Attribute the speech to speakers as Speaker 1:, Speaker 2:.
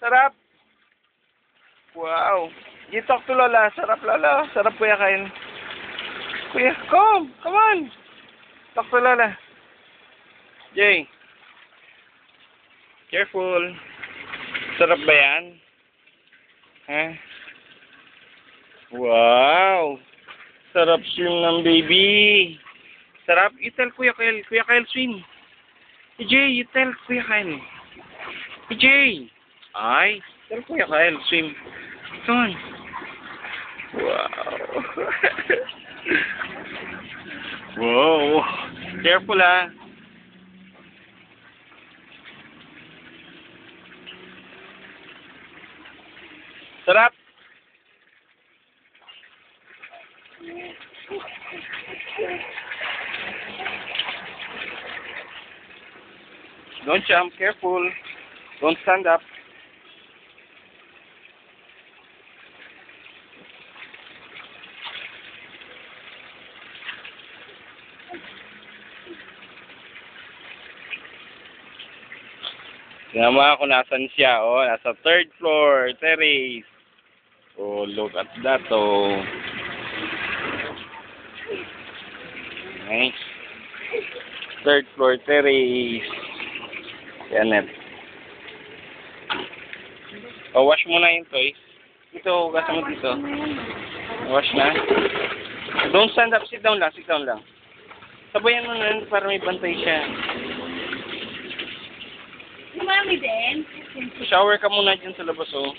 Speaker 1: Sarap. Wow. You talk to Lola. Sarap, Lola. Sarap, Kuya Kyle. Kuya, come on. Talk to Lola. Jay. Careful. Sarap ba yan? Ha? Wow. Sarap swim ng baby. Sarap. You tell Kuya Kyle. Kuya Kyle swim. Jay, you tell Kuya Kyle. Jay. Ay. Tell Kuya Kyle swim. Come on. Wow. Wow. Careful ah. Sarap. Don't jump. Careful. Don't stand up. Tingnan mo ako nasan siya. Oh, nasa 3rd floor, terrace. Oh, look at that. Oh. Nice. 3rd floor, terrace. Yan net. Oh, wash mo na yung toys. Ito, hugasan mo dito. Wash na. Don't stand up. Sit down lang. Sit down lang. Sabayan mo na para may bantay siya.
Speaker 2: Si Mami din.
Speaker 1: Shower ka muna dyan sa labas, oh.